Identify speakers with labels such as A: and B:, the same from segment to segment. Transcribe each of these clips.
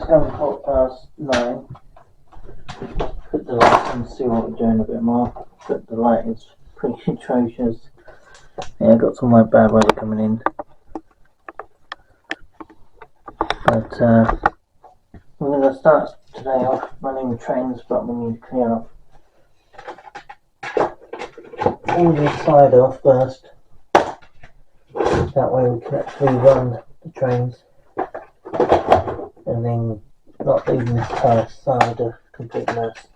A: going 9:15. Put the light on, see what we're doing a bit more. But the light is pretty atrocious. Yeah, I've got some like bad weather coming in. But I'm going to start today off running the trains, but we need to clear off all this side off first. That way we can actually run the trains and then not leaving this entire side a complete mess.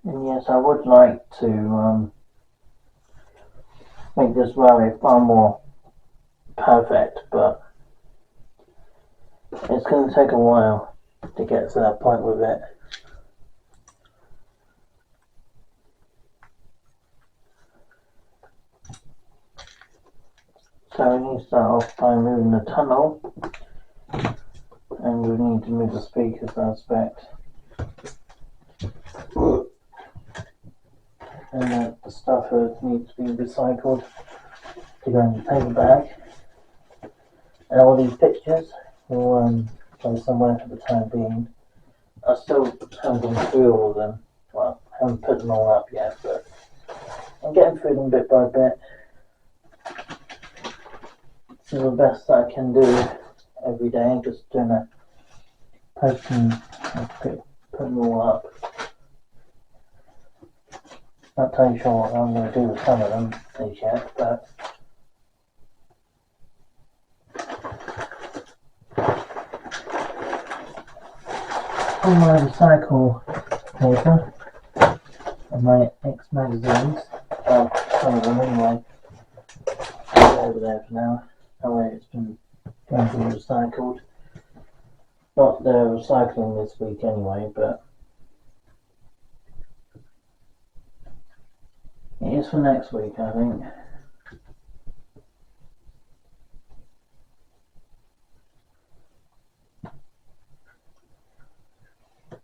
A: And yes, I would like to make this railway far more perfect, but it's going to take a while to get to that point with it. So we need to start off by moving the tunnel, and we need to move the speakers, I expect. And the stuff needs to be recycled to go in the paper bag. And all these pictures will go somewhere for the time being. I still haven't gone through all of them. Well, I haven't put them all up yet, but I'm getting through them bit by bit. This is the best that I can do every day, just doing a posting and putting them all up. Not totally sure what I'm going to do with some of them as yet, but on my recycle paper and my X magazines, some of them anyway, over there for now. That way it's been going to be recycled. Not the recycling this week anyway, but it is for next week, I think.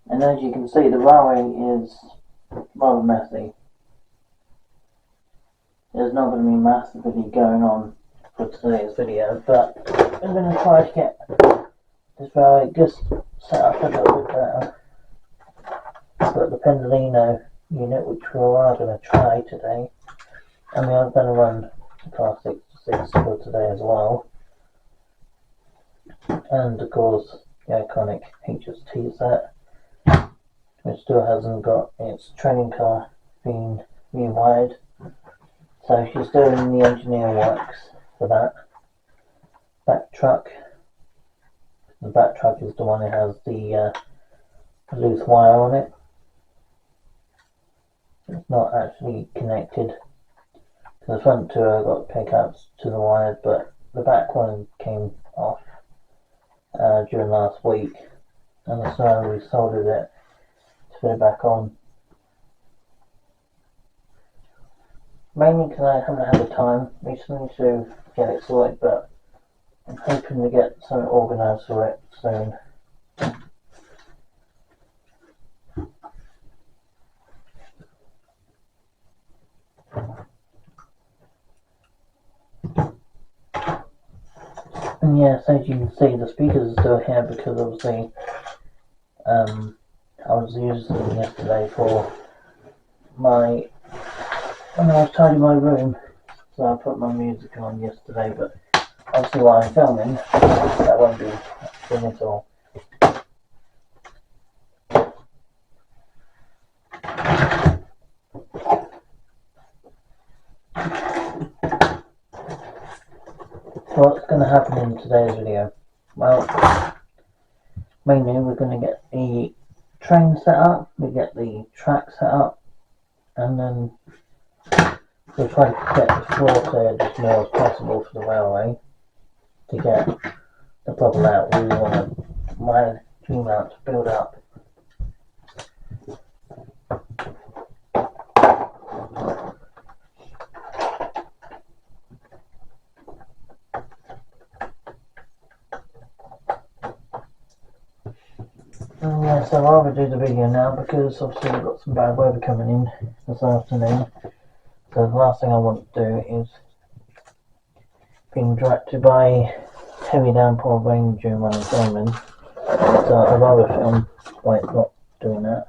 A: And as you can see, the railway is rather messy. There's not going to be massively going on for today's video, but I'm going to try to get this railway just set up a little bit better. I've got the Pendolino unit, which we are going to try today, and we are going to run the Class 66 for today as well, and of course the iconic HST set, which still hasn't got its training car being rewired, so she's still in the engineer works for that. Back truck, the back truck is the one that has the loose wire on it. It's not actually connected to the front two. I got pickups to the wire, but the back one came off during last week, and so we soldered it to put it back on. Mainly because I haven't had the time recently to get it sorted, but I'm hoping to get something organised for it soon. And yes, as you can see, the speakers are still here because obviously I was using them yesterday for when I was tidying my room, so I put my music on yesterday, but obviously while I'm filming, that won't be a thing at all. So what's going to happen in today's video? Well, mainly we're going to get the train set up, we get the track set up, and then we'll try to get the floor cleared as more as possible for the railway to get the proper layout we want my dream out to build up. Yeah, so I'll rather do the video now because obviously we've got some bad weather coming in this afternoon. So the last thing I want to do is being directed by heavy downpour rain during when I'm filming. So I'd rather film while it's not doing that.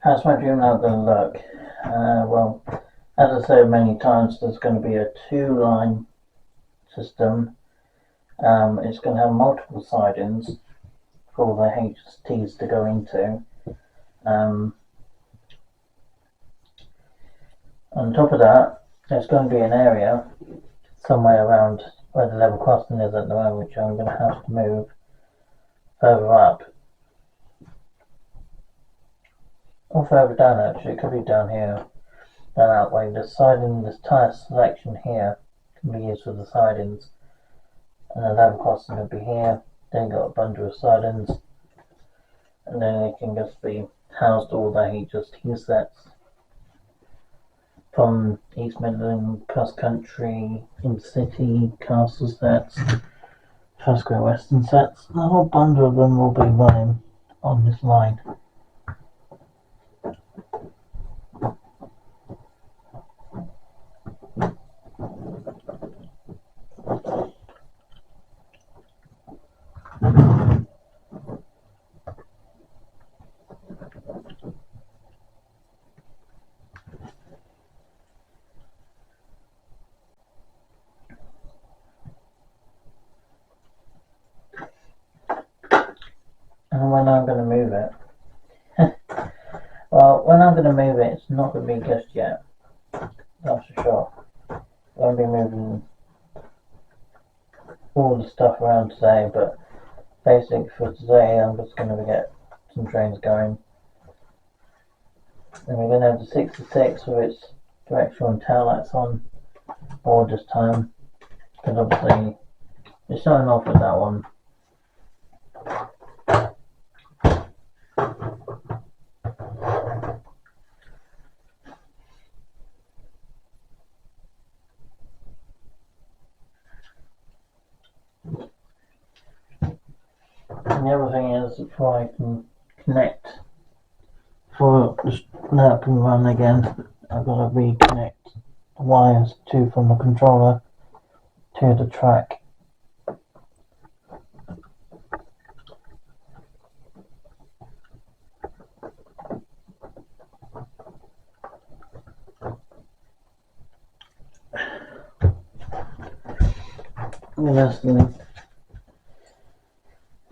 A: How's my Dreamliner going to look? Well, as I said many times, there's going to be a 2-line system. It's going to have multiple sidings for all the HTs to go into. On top of that, there's going to be an area somewhere around where the level crossing is at the moment, which I'm going to have to move further up. Or further down actually, it could be down here, down that way. The siding, this tyre selection here can be used for the sidings. And the level crossing will be here. Then you've got a bundle of sidings. And then it can just be housed all the HST sets from East Midland, Cross Country, Intercity, Castle sets, Fosco Western sets. The whole bundle of them will be running on this line. And when I'm going to move it, well, when I'm going to move it, it's not going to be just yet. That's for sure. I'm going to be moving all the stuff around today, but basically for today, I'm just going to get some trains going. And we're going to have the 66 with its directional and tail lights on all this time, because obviously it's starting off with that one. And the other thing is, before I can connect, before that can run again, I've got to reconnect the wires from the controller to the track.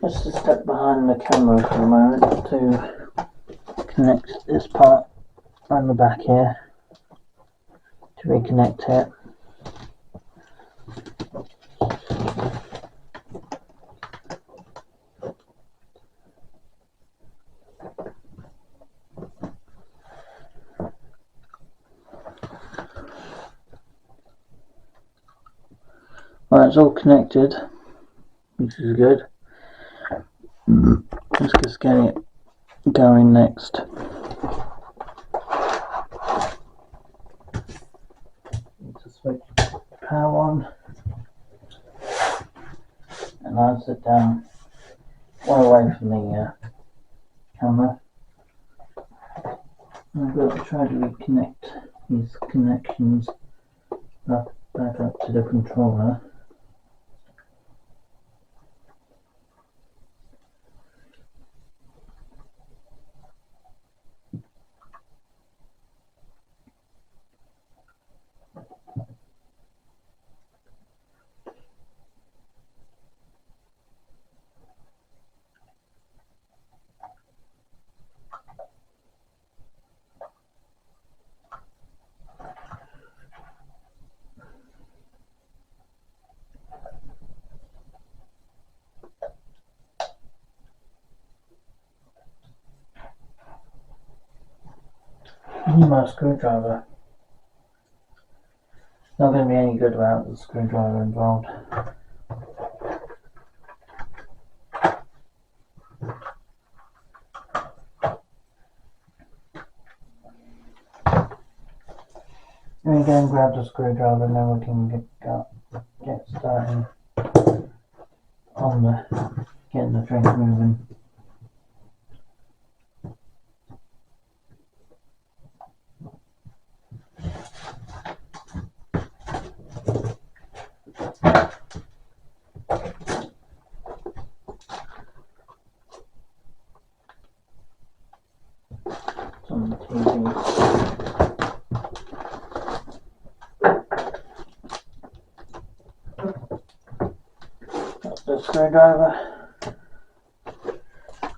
A: Let's just step behind the camera for a moment to connect this part on the back here, to reconnect it. Well, it's all connected, which is good. Let's just get it going next. Just switch the power on, and I'll sit down way away from the camera. I've got to try to reconnect these connections back up to the controller. I need my screwdriver. It's not going to be any good without the screwdriver involved. Let me go and grab the screwdriver and then we can get started on getting the drink moving. It's on the TV. That's the screwdriver.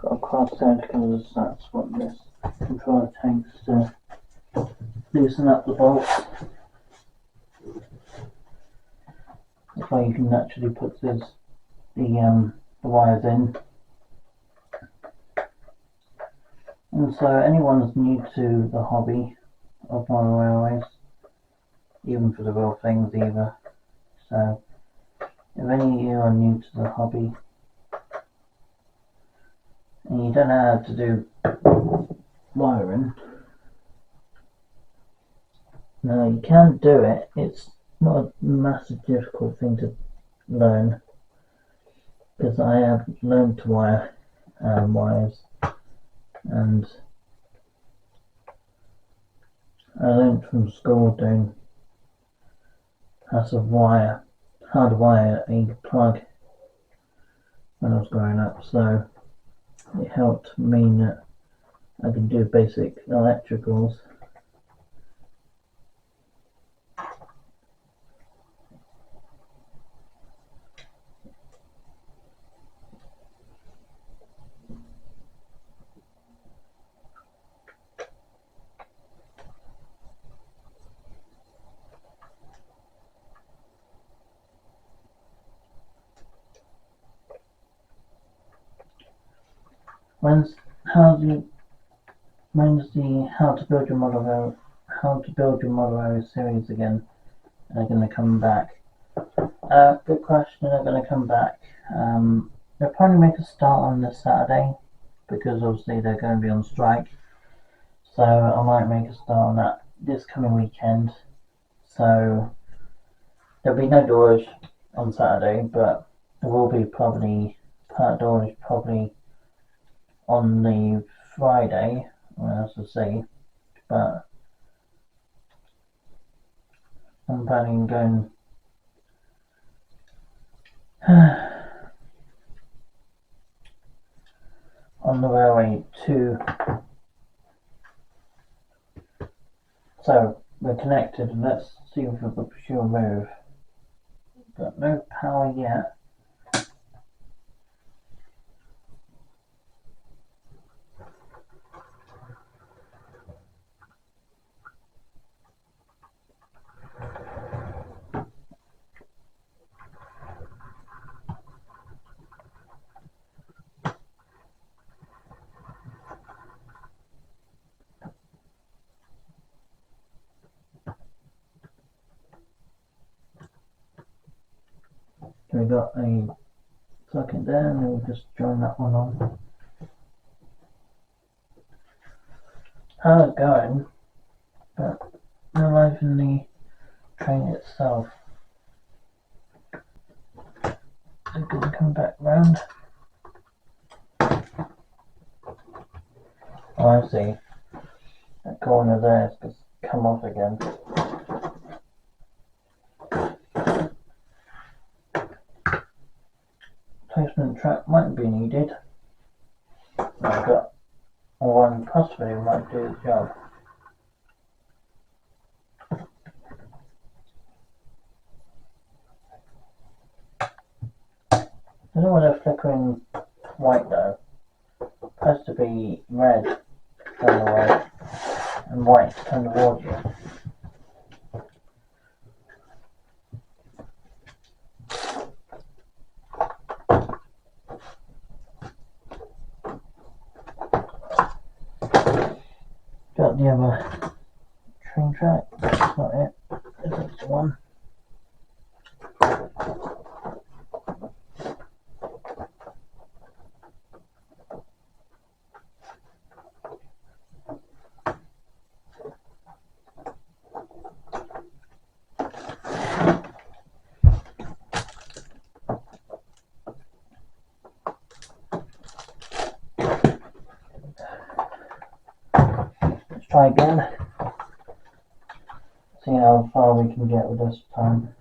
A: Got a cross there because that's what this controller takes to loosen up the bolts. That's why you can actually put the wires in. And so anyone that's new to the hobby of model railways, even for the real things either, so if any of you are new to the hobby and you don't know how to do wiring, no, you can do it. It's not a massive difficult thing to learn, because I have learned to wire wires, and I learned from school doing how to wire a plug when I was growing up, so it helped mean that I can do basic electricals. When's the how to build your model railway series again are going to come back? Good question. They're going to come back. They'll probably make a start on this Saturday because obviously they're going to be on strike. So I might make a start on that this coming weekend. So there'll be no doors on Saturday, but there will be probably part doors probably on the Friday, as I say, but I'm planning on going on the railway too. So we're connected, and let's see if we can sure move. Got no power yet. We got a socket there, and we'll just join that one on. How's it going? But no life in the train itself. So we can come back round. Oh, I see. That corner there is just come off again. Placement track might be needed. I've got one possibly might do the job. I don't know why they're flickering white though. It's supposed to be red on the way and white to turn towards you. Got the other train track, that's not it, this is the one. try again. See how far we can get with this time.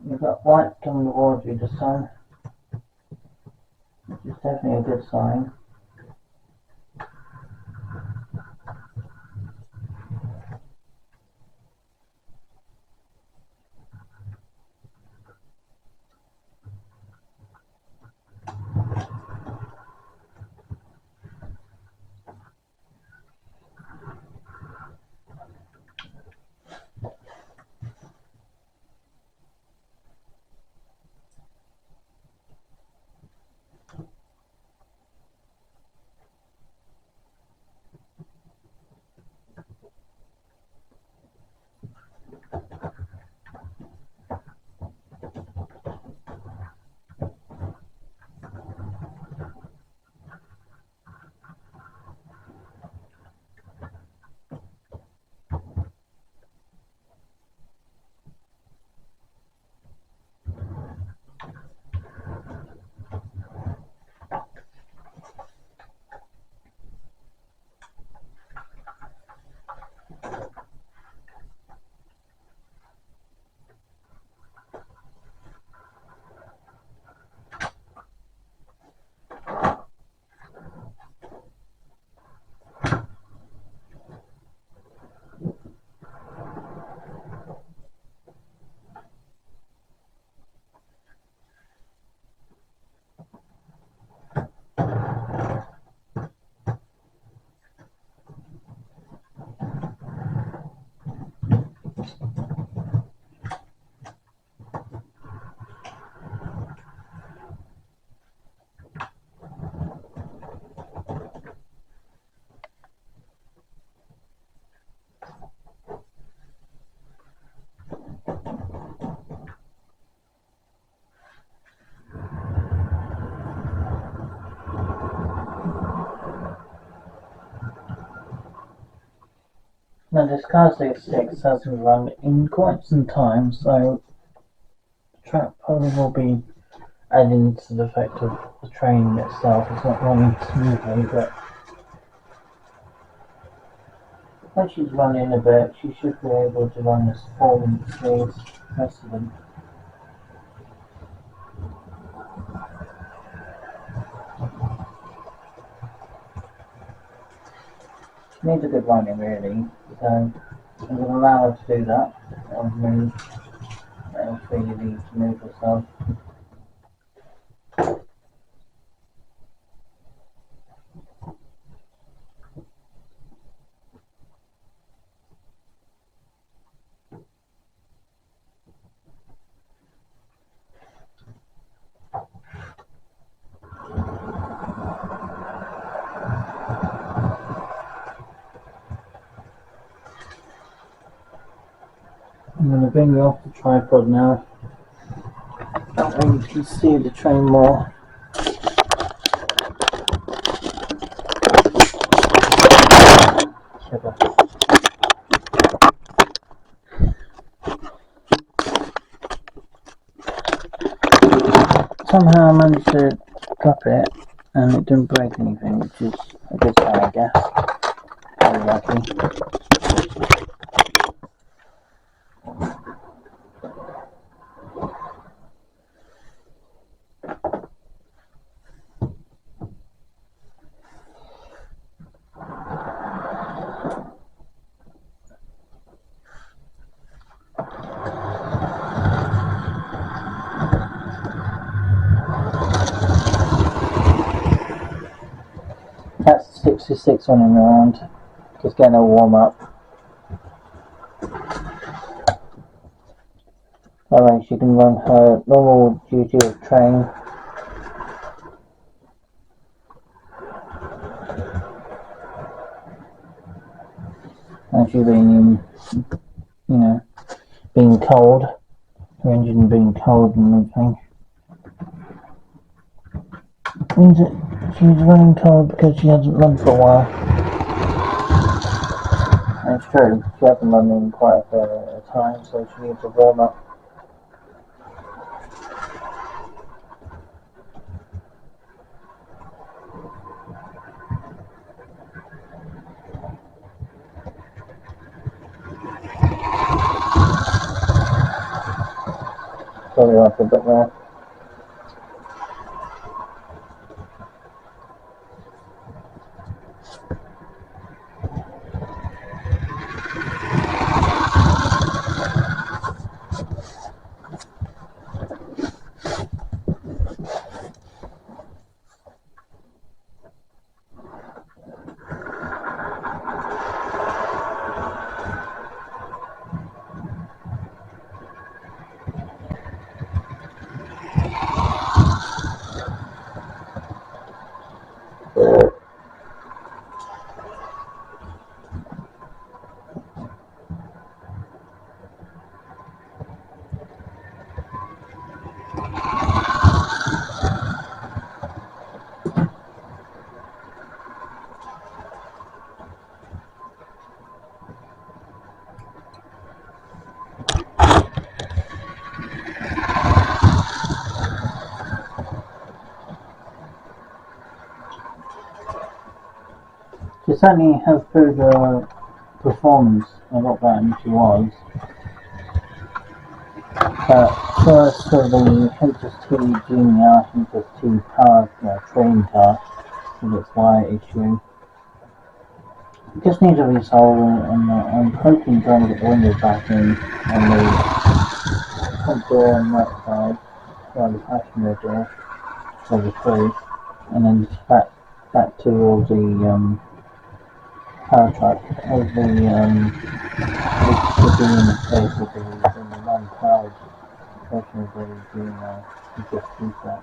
A: We've got white coming towards you this time, which is definitely a good sign. Now this car 6 hasn't run in quite some time, so the track probably will be adding to the fact of the train itself. It's not running smoothly, but when she's running a bit, she should be able to run as full as the rest of them. She needs a good running really, so I'm going to allow her to do that. I'll move. That'll free you need to move yourself. I'm going to bring you off the tripod now. That way you can see the train more. Sugar. Somehow I managed to drop it and it didn't break anything, which is a good sign, I guess. Very lucky. That's 66 running around, just getting a warm up. That way she can run her normal duty of train. And she's being, being cold. Her engine being cold and everything. Means that she's running cold because she hasn't run for a while. And it's true, she hasn't run in quite a time, so she needs a warm up. probably like a bit more. She certainly has proved her performance a lot better than she was. But first for the HST Junior, HST car, train car, with its wire issue, it just needs to be solved, and I'm hoping trying to get the windows back in on the front door on that side, or the passenger door, or the crew, and then just back towards the power truck of the being basically in the non-powered portion of the Junior HST set.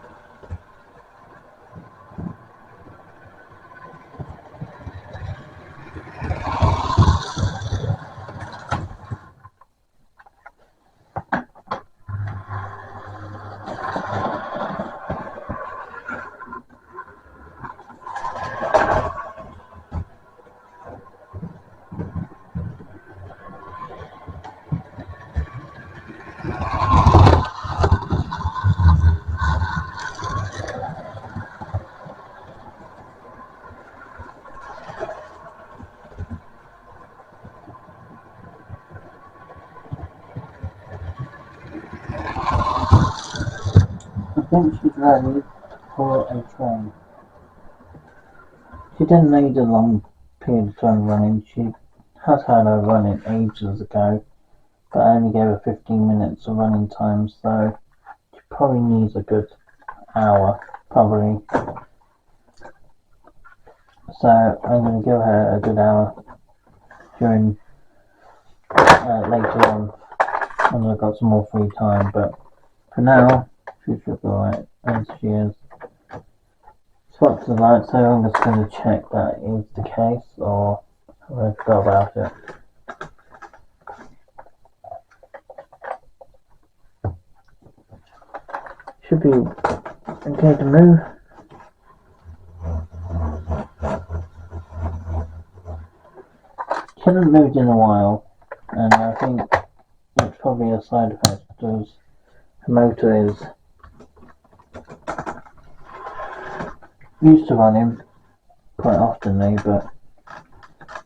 A: I think she's ready for a train. She didn't need a long period of time running. She has had her running ages ago, but I only gave her 15 minutes of running time, so she probably needs a good hour, probably. So I'm going to give her a good hour during later on when I've got some more free time, but for now she should be alright, as she is. Spot to the light, so I'm just going to check that is the case, or I forgot about it. Should be okay to move. She hasn't moved in a while, and I think it's probably a side effect because her motor is used to running quite oftenly, but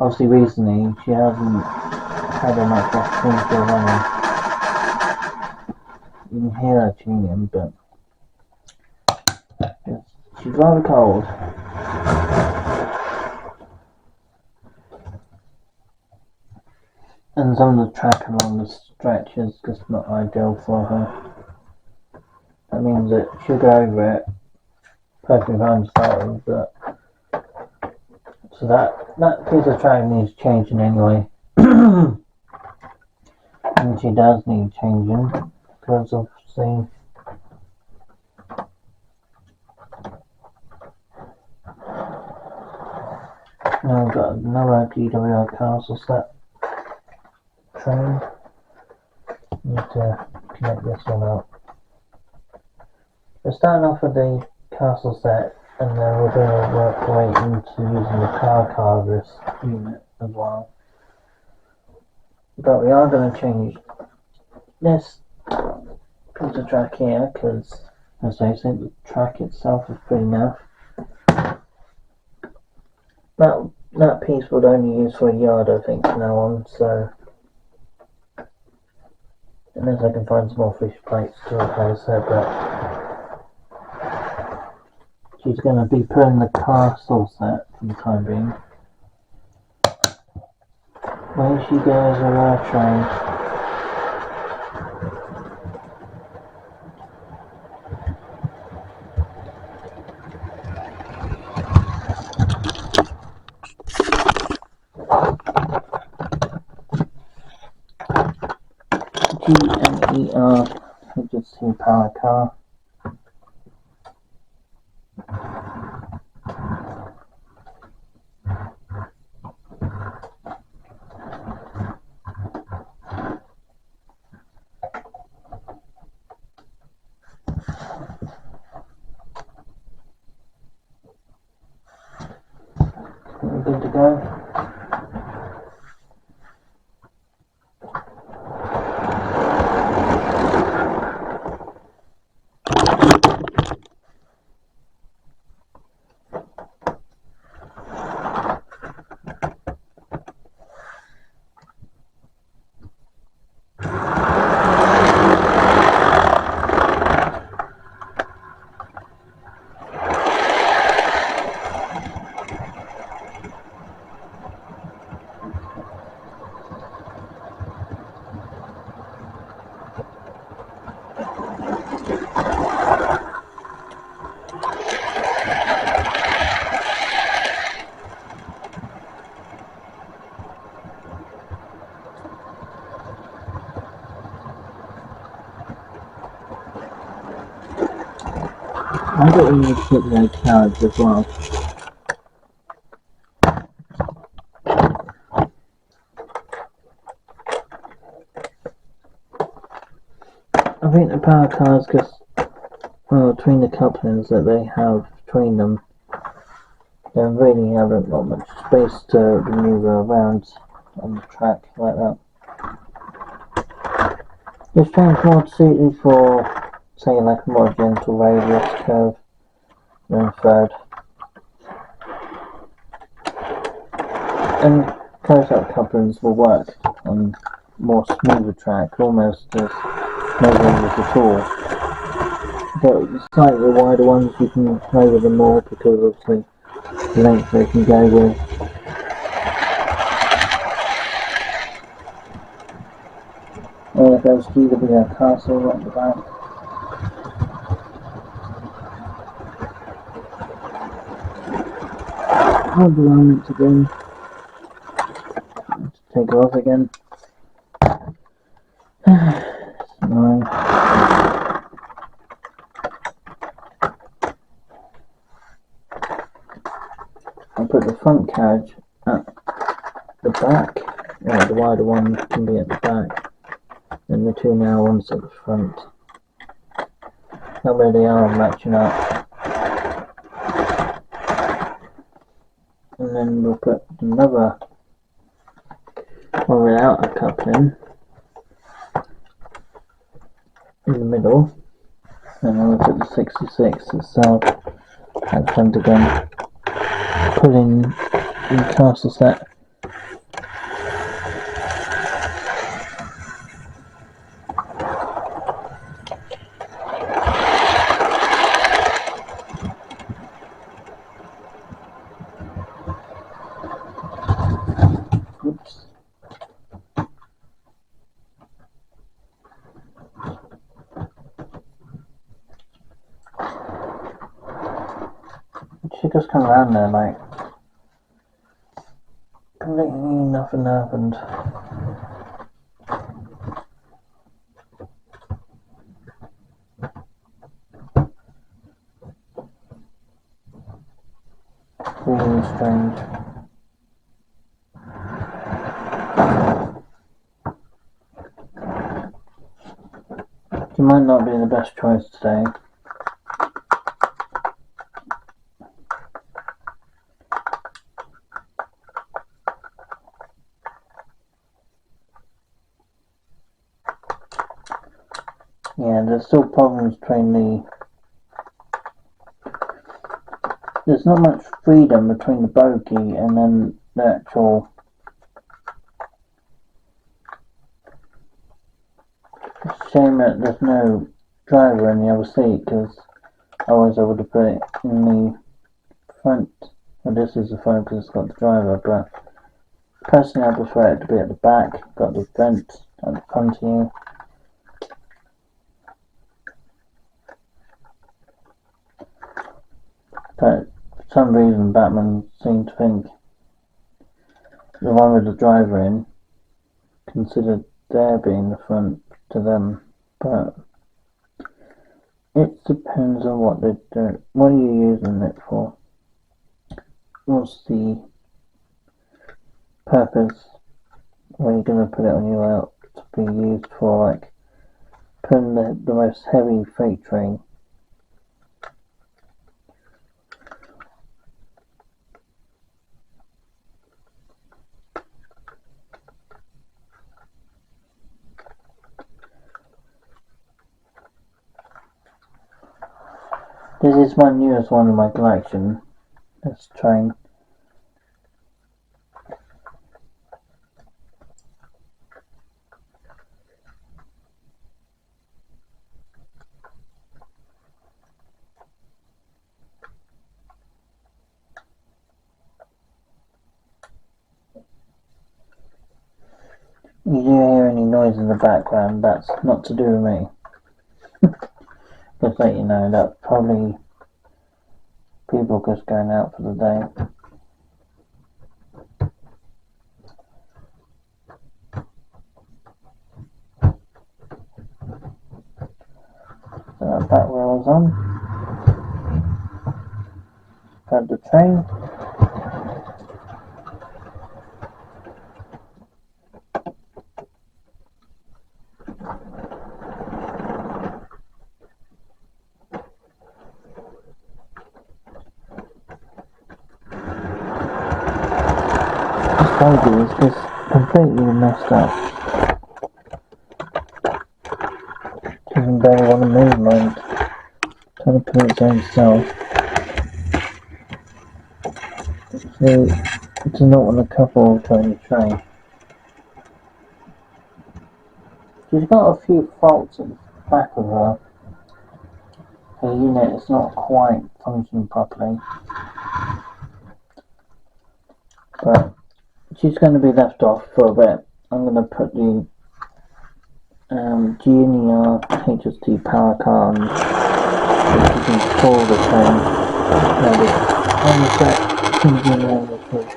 A: obviously recently she hasn't had a much opportunity for running. You can hear her tuning, but she's rather cold. And some of the track along the stretch is just not ideal for her. That means that she'll go over it perfectly fine to start with, but so that piece of track needs changing anyway. And she does need changing because obviously now we've got another GWR Castle set train. Need to connect this one up. We're starting off with the Castle set, and then we're going to work our way into using the car of this unit as well. But we are going to change this piece of track here because, as I said, the track itself is pretty naff. That piece would only use for a yard, I think, from now on, so. And means I can find some more fish plates to replace her, but she's going to be putting the castle set for the time being. Where she goes with her train. GMER, you just see power car. We're good to go. I got in the particular carriage as well. I think the power cars, because, well, between the couplings that they have between them, they really haven't got much space to maneuver around on the track like that. This train's more suited for, say, like a more gentle radius curve than third. And close-up couplings will work on more smoother track, almost as no wings at all. But slightly wider ones you can play with them more because of the length they can go with. There goes GWR Castle at the back. Hold the line again. Take her off again. Annoying. I'll put the front carriage at the back, or the wider one can be at the back, and the two narrow ones at the front. That way they are matching up. And then we'll put another one without a coupling in the middle, and then we'll put the 66 itself at the front again, pulling the castle set. Oops. She just come around there like completely nothing happened. Really strange. She might not be the best choice today. Yeah, there's still problems between there's not much freedom between the bogie and then the actual shame that there's no driver in the other seat, because otherwise I would have put it in the front. Well, this is the front because it's got the driver, but personally I prefer it to be at the back. Got the vent at the front of you. But for some reason Batman seemed to think the one with the driver in considered there being the front to them, but it depends on what they do. What are you using it for? What's the purpose? What are you going to put it on you out to be used for, like putting the most heavy freight train? This is my newest one in my collection, this train. You do hear any noise in the background, that's not to do with me. Just let you know, that's probably people just going out for the day. So that back wheel is on. Got the train. This baby is just completely messed up. Doesn't barely want to move, mind. Trying to put its own self. So, it does not want to couple to any train. She's got a few faults at the back of her. Her unit is not quite functioning properly. But she's going to be left off for a bit. I'm going to put the GNER HST power car on, so she can pull the train. On the set, around the train.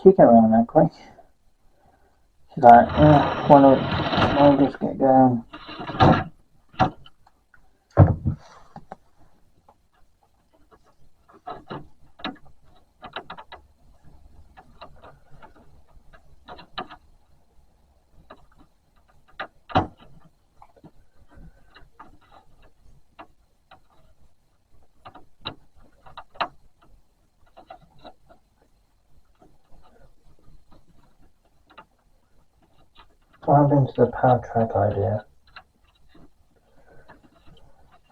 A: She came around that quick. She's like, why just get going? What happened to the power track idea?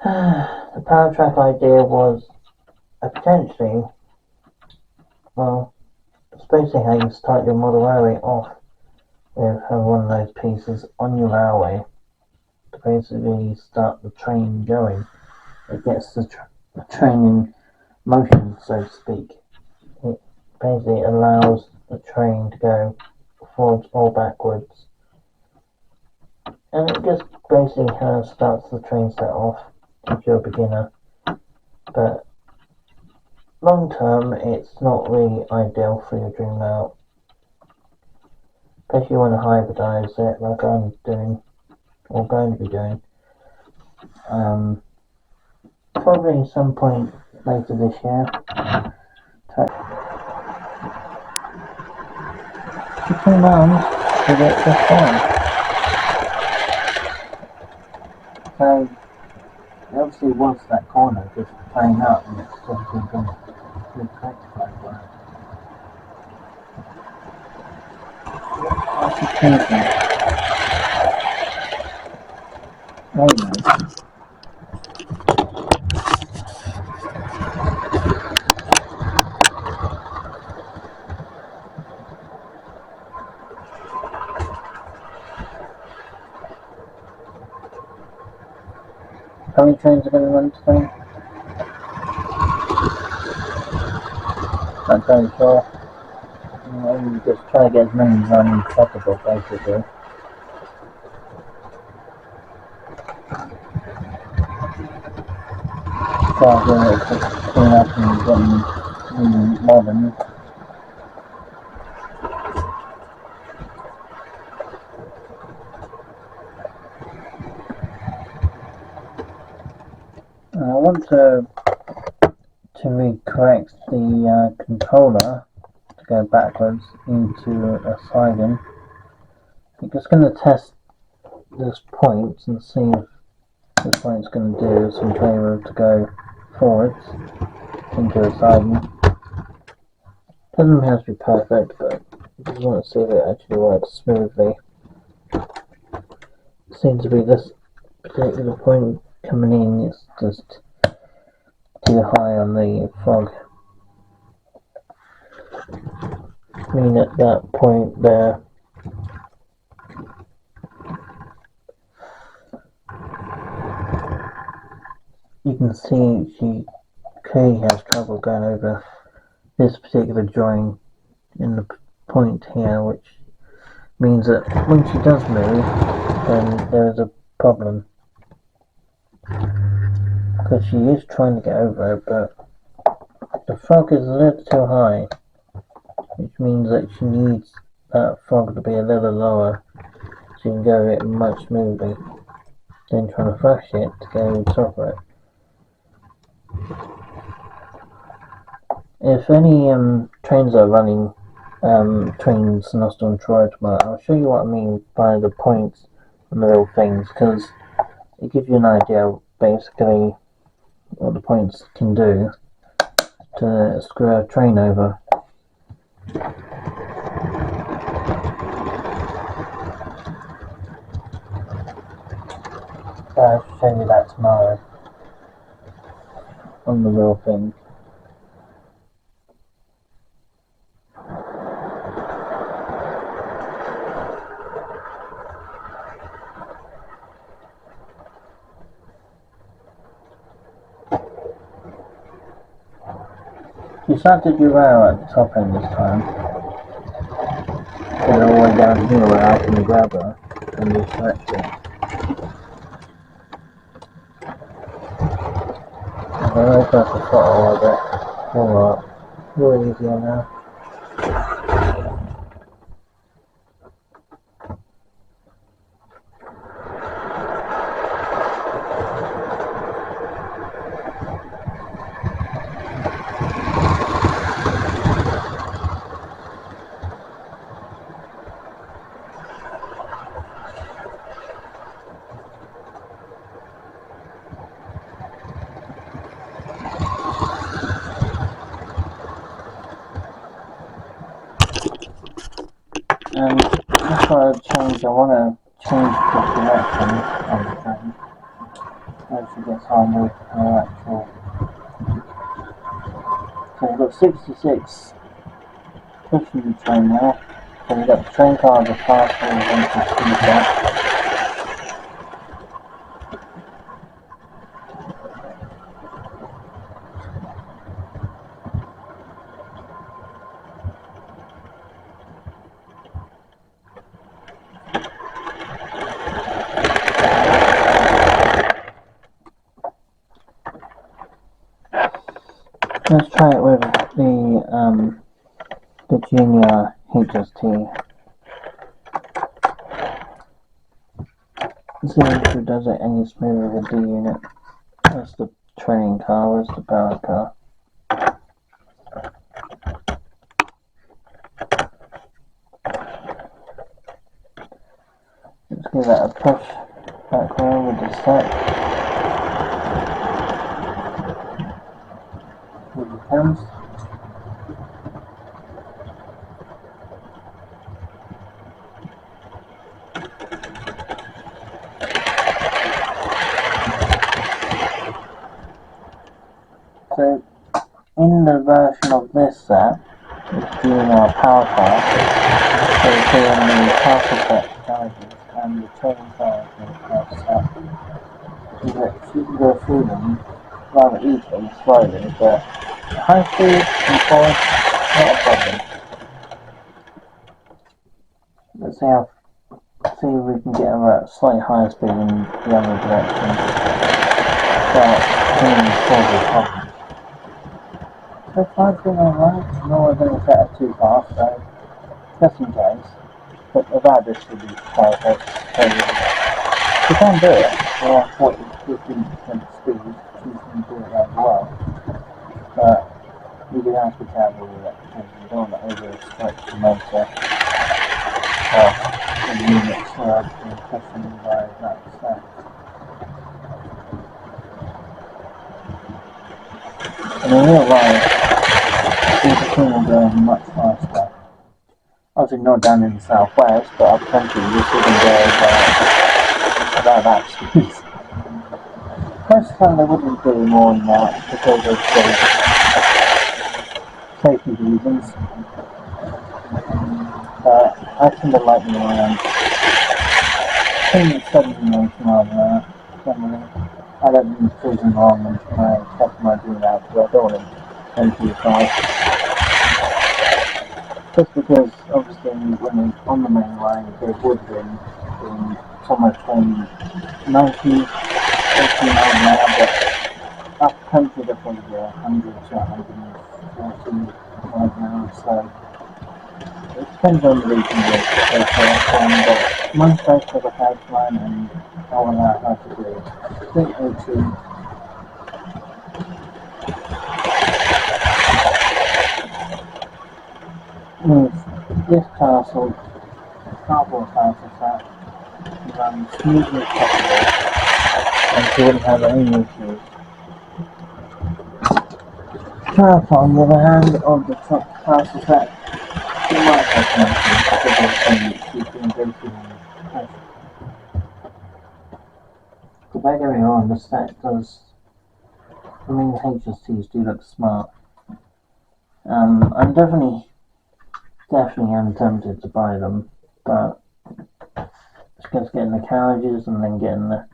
A: The power track idea was potentially, well, it's basically how you start your model railway off with having one of those pieces on your railway to basically start the train going. It gets the train in motion, so to speak. It basically allows the train to go forwards or backwards. And it just basically starts the train set off if you're a beginner. But long term, it's not really ideal for your dream route. Especially if you want to hybridize it like I'm doing, or going to be doing. Probably at some point later this year. She came around to get just fine. So, it obviously was that corner just playing up and it's obviously been rectified by it. What's the thinking? Anyway, How many trains are going to run today? Not very sure. You just try to get as many as possible, basically. Start doing it to clean up and getting really modern. I want to recorrect the controller to go backwards into a sliding. I'm just going to test this point and see if this point's going to do some trailer to go forwards into a sliding. Doesn't have to be perfect, but I just want to see if it actually works smoothly. Seems to be this particular point coming in, it's just too high on the frog. I mean, at that point there, you can see she clearly has trouble going over this particular join in the point here, which means that when she does move, then there is a problem. Because she is trying to get over it, but the frog is a little too high, which means that she needs that frog to be a little lower so she can go over it much smoothly. Then trying to thrash it to go over the top of it. If any trains are running trains Nostr and Troy tomorrow, I'll show you what I mean by the points and the little things, because it gives you an idea of basically what the points can do to screw a train over. So I'll show you that tomorrow on the real thing. You start to derail at the top end this time. Get all the way down here where I can grab her and retract it. I really got the throttle a bit. Alright, really easier now. And that's what I change. I want to change the direction of the train so she gets on with her actual. So we've got 66 pushing the train now. So we've got the train car, the faster and the speeder. Let's try it with the junior HST. See if it does it any smoother with the unit. That's the training car, where's the power car? Let's give that a push back round with the stack. With the cams. So, in the version of this set, it's doing our power car, so it's doing the power set charges and the training car is going to start. is that she can go through them rather easily, slowly, but high speed and force, not a problem. Let's see if we can get her at slightly higher speed in the other direction. But causes problems. So far it's been alright. No, I didn't set her too fast, so just in case. But without this would be perfect. So she can do it. Well, 40-50% speed, she can do it as well. But you do have to be careful with it because you don't want to overstretch the motor or the unit surge being cushioned by that extent. And in real life, these things will go much faster. Obviously not down in the southwest, but up country you see them go about that speed. Most of the time they wouldn't do more than that because of safety reasons. But I tend to like them around 70 miles an hour generally. I don't mean cruising along and my customer doing that because I don't want them too fast. Just because obviously when on the main line they would have been in somewhere between 90, 80 miles an hour, but up country they're probably 100 to 140 miles an hour, so it depends on the region but most guys have a house line and I want to know how to do it. I think 80. With this castle, cardboard castle set, run smoothly as possible and she wouldn't have any issues. Clarify on the other hand of the truck castle set, she might have some issues because she's been dating on. But don't get me wrong, the set does, I mean the HSTs do look smart. I'm definitely am tempted to buy them, but it's just getting the carriages and then getting the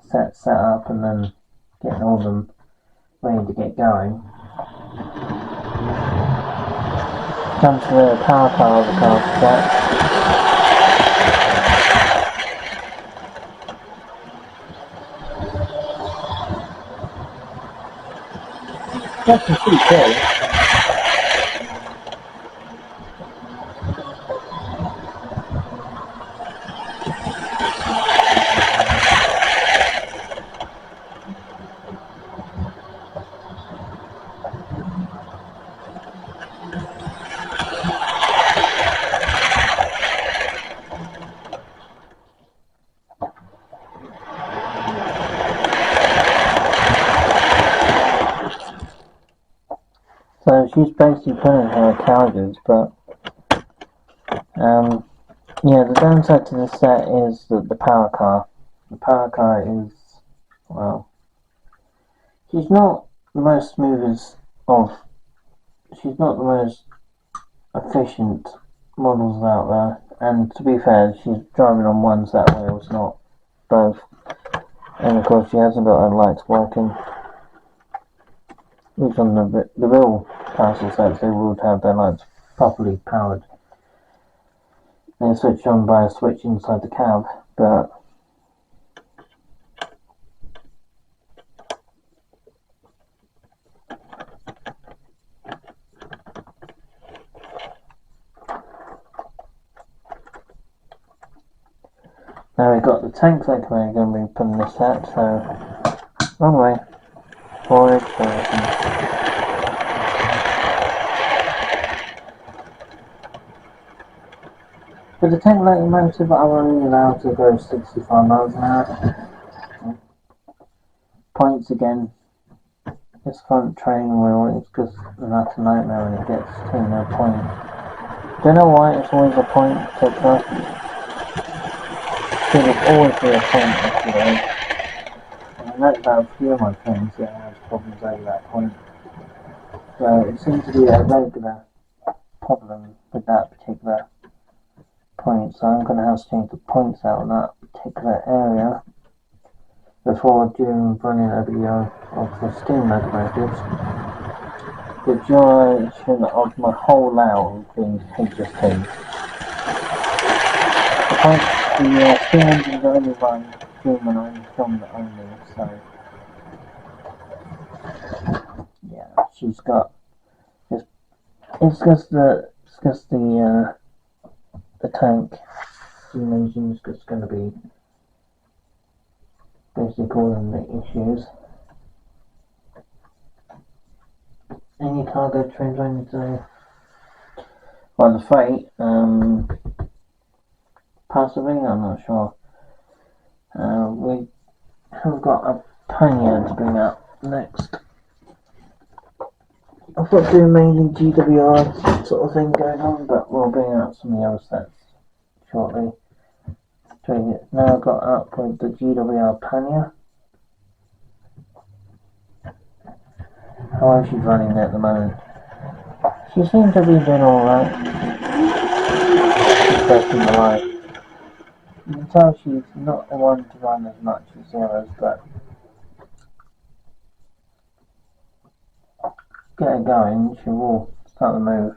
A: set up and then getting all of them ready to get going. Comes to the power car of the car set. That's pretty cool. So she's basically putting her carriages, but yeah, the downside to this set is that the power car. The power car is, well, she's not the most smoothest of, she's not the most efficient models out there, and to be fair, she's driving on one set of wheels, not both, and of course she hasn't got her lights working, which on the real castle sets they would have their lights properly powered. They're switched on by a switch inside the cab, but now we've got the tank that we're going to be putting this at, so wrong way, forward, With the tank lighting motor, but I'm only allowed to go 65 miles an hour. Points again, this front training wheel is just that's a nightmare when it gets to no point. Don't know why it's always a point to first. It will always be a point yesterday. And I know about a few of my friends that have problems over that point. So it seems to be a regular problem with that particular points, so I'm going to have to change the points out of that particular area before doing running a video of the Steam locomotives. The duration of my whole layout including HST. The Steam engines only run human and film only, so yeah, she's got it's just the tank Steam engine is just going to be basically causing the issues. Any cargo trains running today? Well, the freight, possibly, I'm not sure. We have got a Pioneer to bring up next. I've got to do mainly GWR sort of thing going on, but we'll bring out some of the other sets shortly. Now I've got up with the GWR Pioneer. How is she running at the moment? She seems to be doing alright. She's breaking the line. You can tell she's not the one to run as much as the others, but get her going, she will start the move.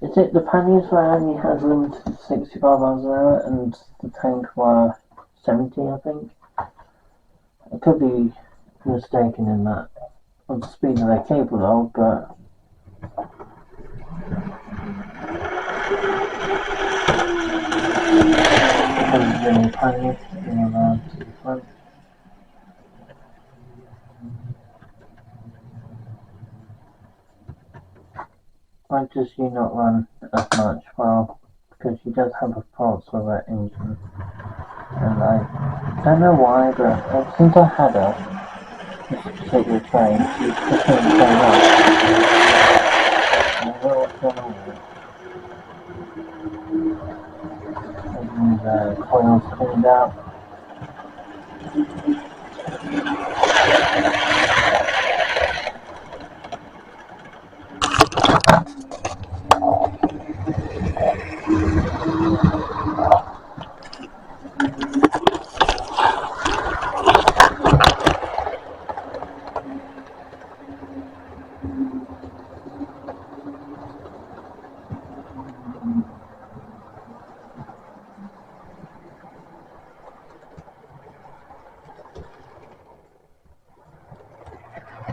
A: Is it the Pioneers where only has limited 65 miles an hour and the tank were 70, I think? I could be mistaken in that, of the speed that they're capable of, but really Pioneers going around to the front. Why does she not run as much? Well, because she does have a fault with her engine. And I don't know why, but since I had her, this particular train, she's pushing the train up. I don't know what's going on with it. Maybe the coils cleaned out.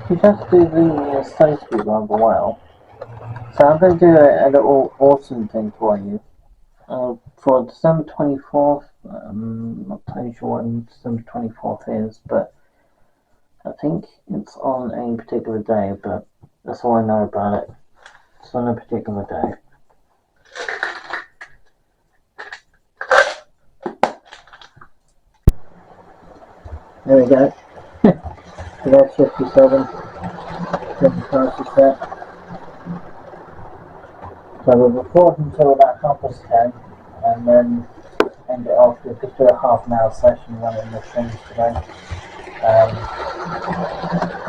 A: She does do the safety rather well. So I'm going to do a little awesome thing for you. For December 24th, I'm not totally sure when December 24th is, but I think it's on a particular day, but that's all I know about it. It's on a particular day. There we go. So that's 57. Different prices there. So we'll record until about 10:30 and then end it off. We'll just do a half an hour session running the things today.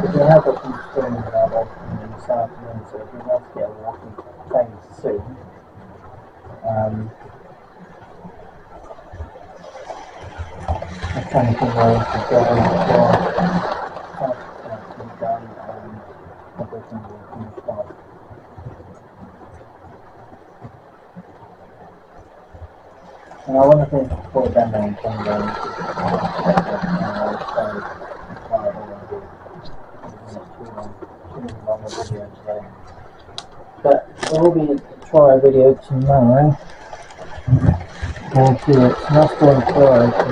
A: If you have got some streams available this afternoon, so if you'd like to get a walking train soon, I'm trying to think where we could go before it's done and everything will finish off. And I want to finish before demo and come down video today. But there will be a trial video tomorrow. We'll do it. So that's going tomorrow. So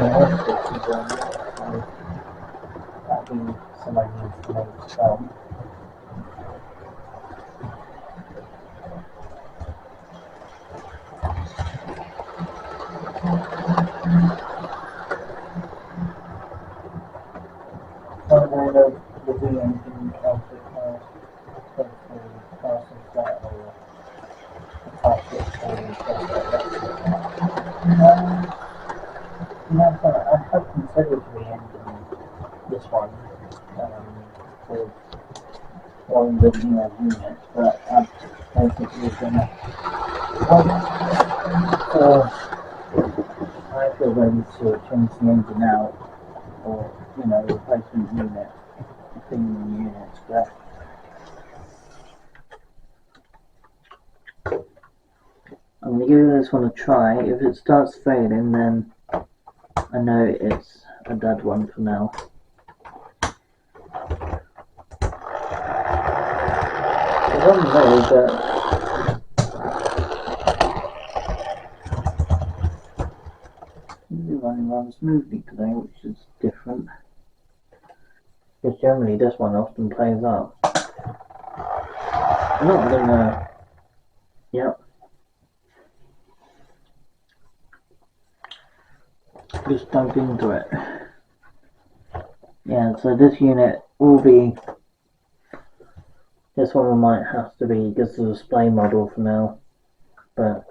A: that'll be somebody needs to make it film. So then the video engine of the car, hopefully pass and start or pass it I have considered the engine with one of the units, but I'm basically gonna so I feel ready to change the engine out or replacement unit, premium units, but I'm gonna give this one a try. If it starts fading, then I know it's a dead one for now. It's on low, but running rather smoothly today, which is different. Because generally this one often plays up. I'm not gonna. Yep. Just dug into it. Yeah, so this unit will be. This one might have to be just a display model for now. But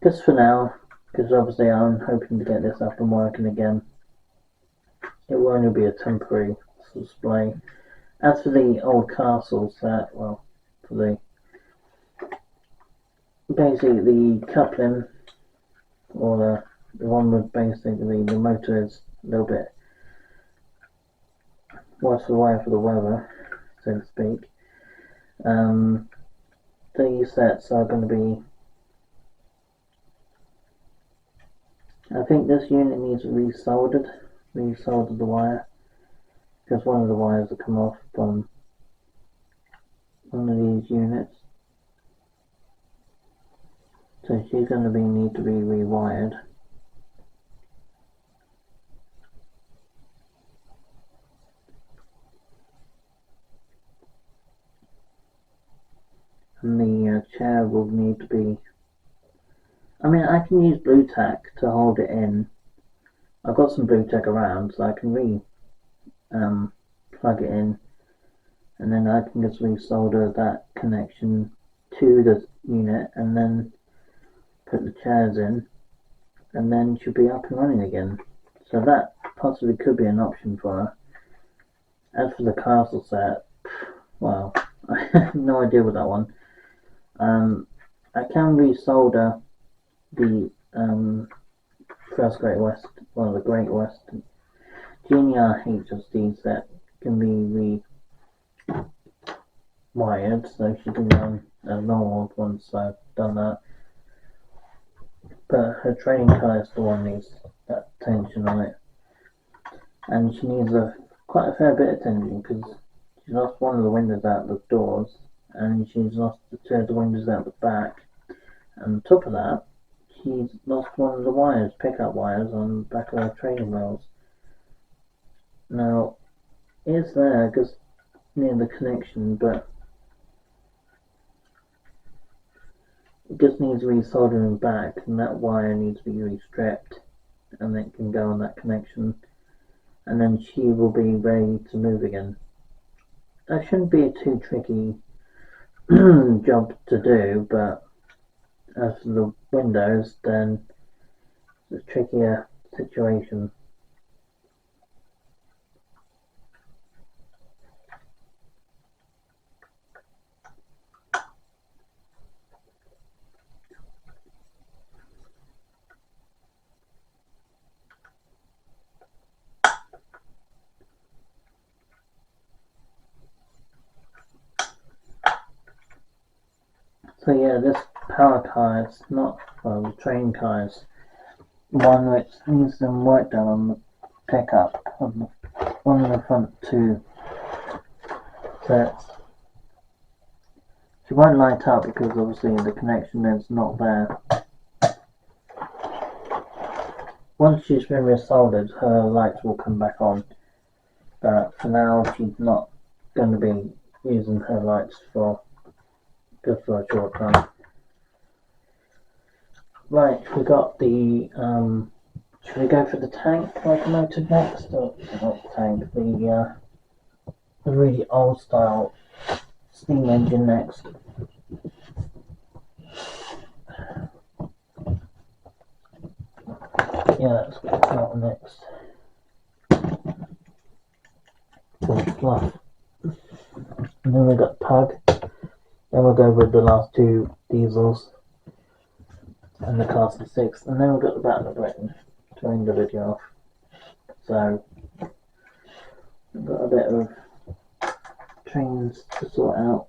A: just for now, because obviously I'm hoping to get this up and working again. It will only be a temporary display. As for the old castle set, well, for the basically the coupling or the one with basically the motor is a little bit worse away for the weather, so to speak. These sets are going to be. I think this unit needs resoldered the wire, because one of the wires will come off from one of these units. So she's going to need to be rewired. And the chair will need to be. I mean, I can use blue tack to hold it in. I've got some blue tack around, so I can plug it in, and then I can just resolder that connection to the unit, and then put the chairs in, and then she'll be up and running again. So that possibly could be an option for her. As for the castle set, well, I have no idea with that one. I can resolder the first Great West, well, the Great West GNR HSD set can be rewired, so she can run as normal once I've done that. But her training car is the one that needs that attention on it, and she needs quite a fair bit of attention because she's lost one of the windows out the doors, and she's lost the two of the windows out the back. And on top of that, she's lost one of the wires, pickup wires, on the back of her training wheels. Now, it's there just near the connection, but it just needs resoldering back, and that wire needs to be restripped, and it can go on that connection, and then she will be ready to move again. That shouldn't be a too tricky job to do, but as for the windows, then it's a trickier situation. So yeah, this power car is not, well, the train car is one which needs some work done on the pickup, on one of the front two sets. She won't light up because obviously the connection is not there. Once she's been resoldered, her lights will come back on, but for now she's not going to be using her lights for just for a short time. Right, we got the should we go for the tank locomotive next, or not the tank, the really old style steam engine next? Yeah, that's what we got next. Fluff. And then we got Pug. Then we'll go with the last two diesels and the Castle 6. And then we've got the Battle of Britain to end the video off. So, we've got a bit of trains to sort out.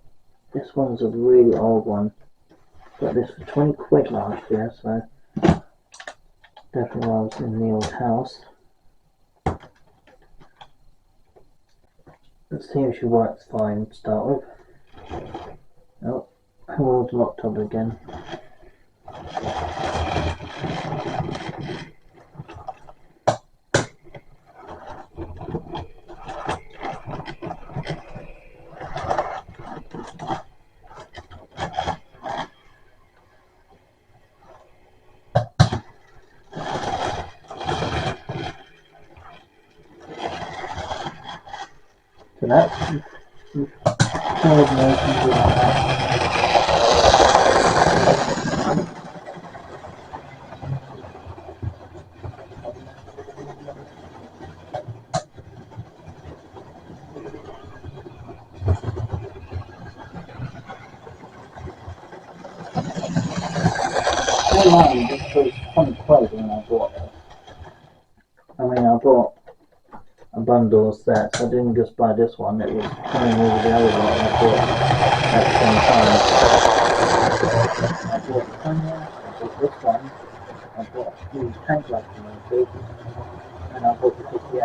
A: This one's a really old one. Got this for 20 quid last year, so definitely was in the old house. Let's see if she works fine to start with. Oh, her wheel's locked up again. So that's coordination with that. Online, this was 20 quid when I bought it. I mean, I bought a bundle of sets. I didn't just buy this one, it was coming with the other one I bought at the same time. I bought the Konya, I bought this one, I bought the tank locomotive, and I bought the 58.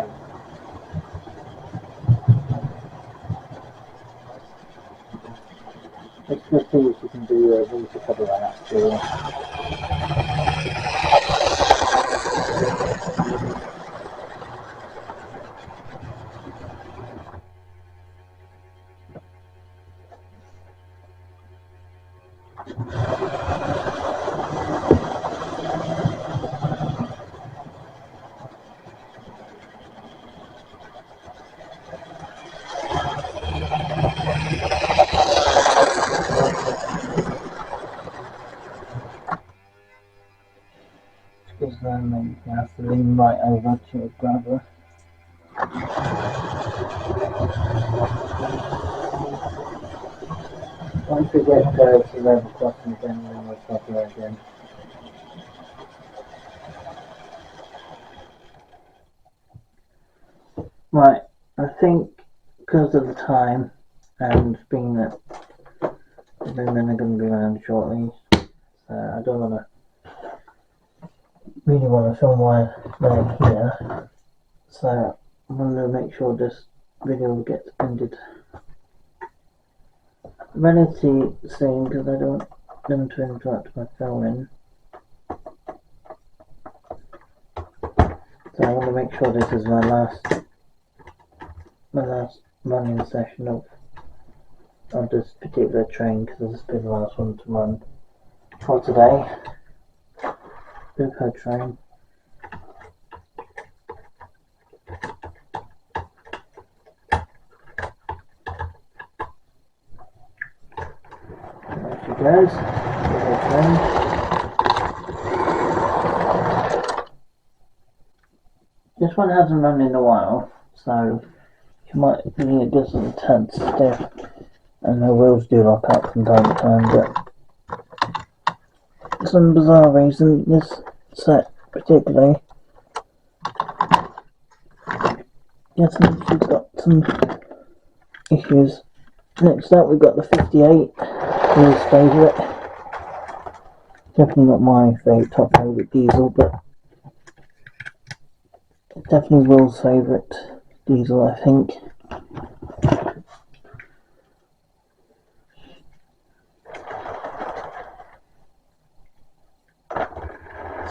A: Let's just see if we can do these to cover that up too. Because then you have to lean right over to grab her. Once we get to level crossing again, then we'll stop her again. Right, I think because of the time and being that the women are going to be around shortly, I don't want to really want to film while they're here, so I'm going to make sure this video gets ended relatively soon because I don't want them to interrupt my filming. So I want to make sure this is my last running session of this particular train because this has been the last one to run for today. Buco train. There she goes. Buco train. This one hasn't run in a while, so you might be just a tad stiff, and the wheels do lock up from time to time, but for some bizarre reason, this set particularly, yes, she's got some issues. Next up, we've got the 58, Will's favourite. Definitely not my top favourite diesel, but definitely Will's favourite diesel, I think.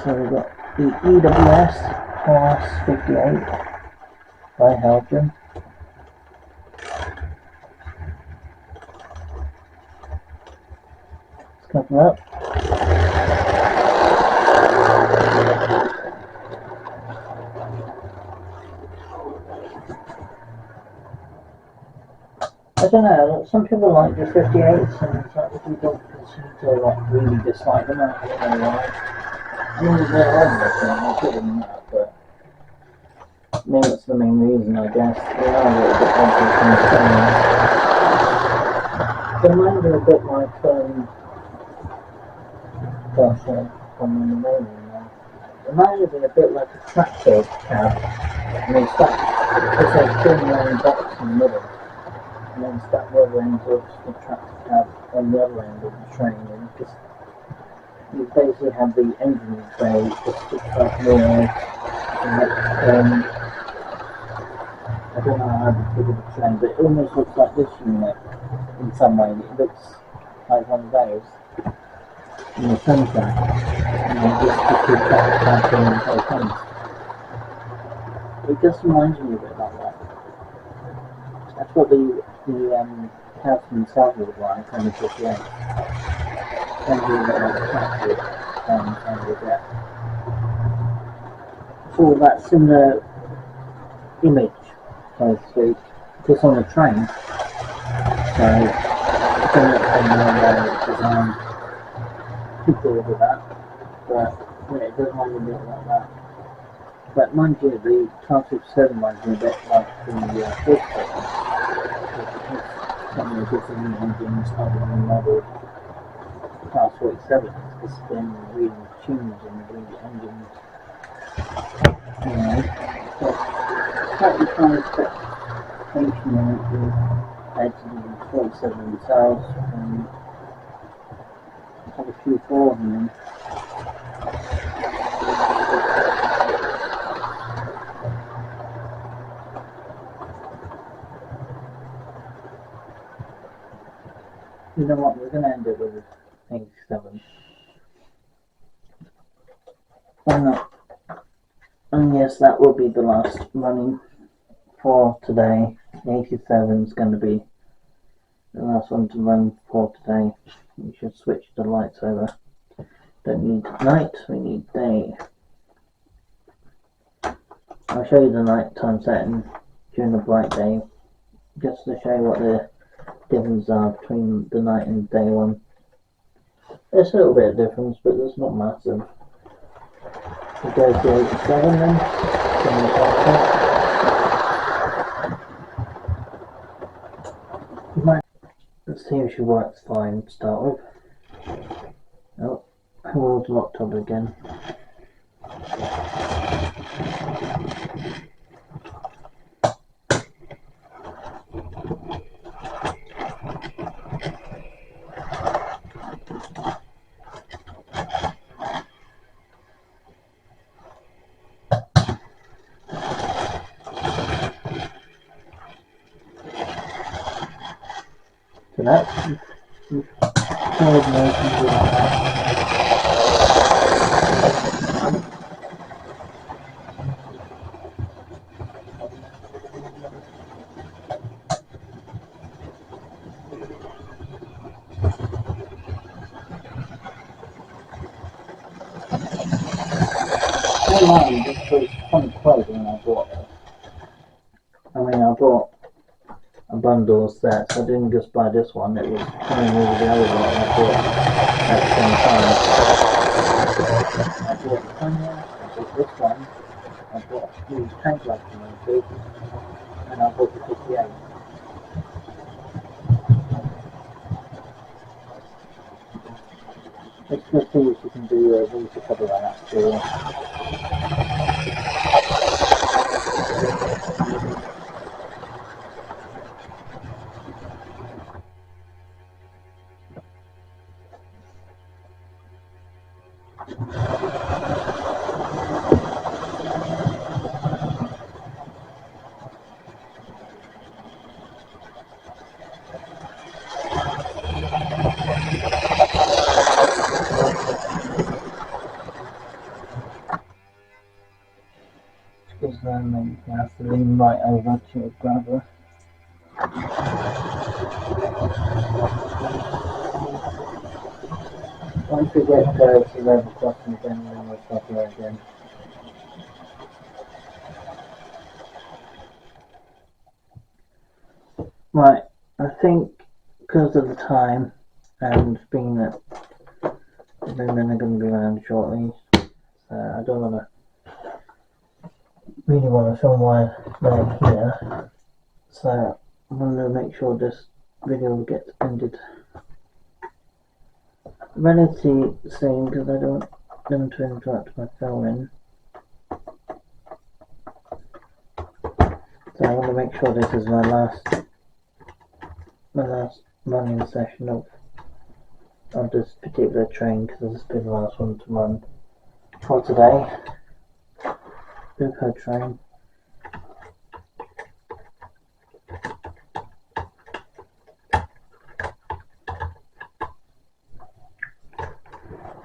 A: So we've got the EWS Class 58 by Halcyon. Let's cover up. I don't know, some people like the 58s and some people seem to like really dislike them. I don't know why. I mean, they're on this thing, they're good in that, but Maybe that's the main reason, I guess. They are a little bit obvious and strange. They remind me a bit like, gosh, I'm on the main one now. Reminded me a bit like a tractor cab. And it's that, it's a thin long box in the middle. And then it's that other end of the tractor cab on the other end of the train. And just, you basically have the engine bay just sticks up more. I don't know how to figure the train, but it almost looks like this unit in some way. It looks like one of those in the centre. And then just to keep that in both ends. It just reminds me a bit like that. That's what the Houseman Salvo was like on the 58. Then we got like the tractor and we get. So that similar image, so to speak, just on the train. So, I don't know design people with that, but yeah, it does remind me a bit like that. But mind you, the Class 7 reminds me a bit like the Ford 7. Some of the different engines are the model Class 47. It's been really tuned and really engines. Anyway, so slightly kind of expectation on it with heads to the 47 themselves and have a few for them. You know what, we're going to end it with 87. Why not? And yes, that will be the last running for today. 87 is going to be the last one to run for today. We should switch the lights over. Don't need night, we need day. I'll show you the nighttime setting during the bright day, just to show you what the differences are between the night and day one. There's a little bit of difference, but there's not massive. We go to 87 then. Let's see if she works fine to start with. Oh, her wall's locked up again. So that's coordination with that. Online, this was 2012 when I bought it. I mean, I bought a bundle of sets. I didn't just buy this one, it was coming with the other one I bought at the same time. I bought the Premier, I bought this one, I bought the tank light from and I bought the 58. Let's just see if we can do a voice cover like that too. Because then you have to lean right over to grab her. Once we get to level crossing again, then we'll stop her again. Right, I think because of the time and being that the women are going to be around shortly, I don't want to really want to film while they're here, so I'm going to make sure this video gets ended relatively soon because I don't want them to interrupt my filming. So I want to make sure this is my last running session of this particular train, because this has been the last one to run for today. Buco train.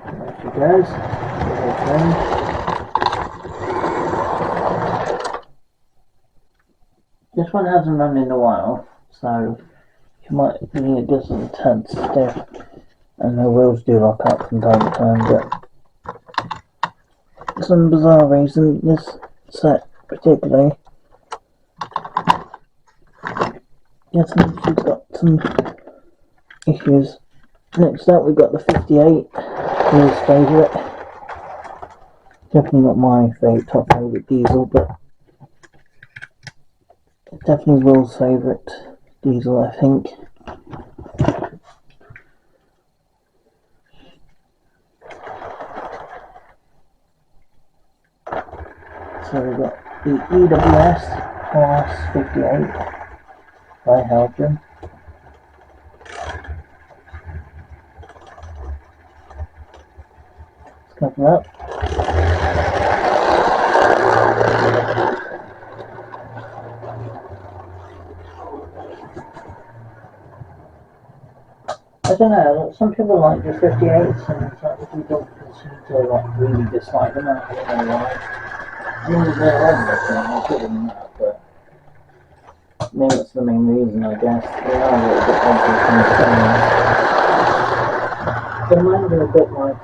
A: There she goes. Buco train. This one hasn't run in a while, so you might think it does a tad stiff, and the wheels do lock up from time to time, but for some bizarre reason this set particularly, yes, she's got some issues. Next up we've got the 58, Will's favourite. Definitely not my top favourite diesel, but definitely Will's favourite diesel, I think. So we've got the EWS Class 58 by Halcyon. Let's cover up. I don't know, some people like the 58s and some people seem to really dislike them. I don't know why. I mean, they're on this thing, they're good in that, but maybe that's the main reason, I guess. They are a little bit obvious in the style. They might be a bit like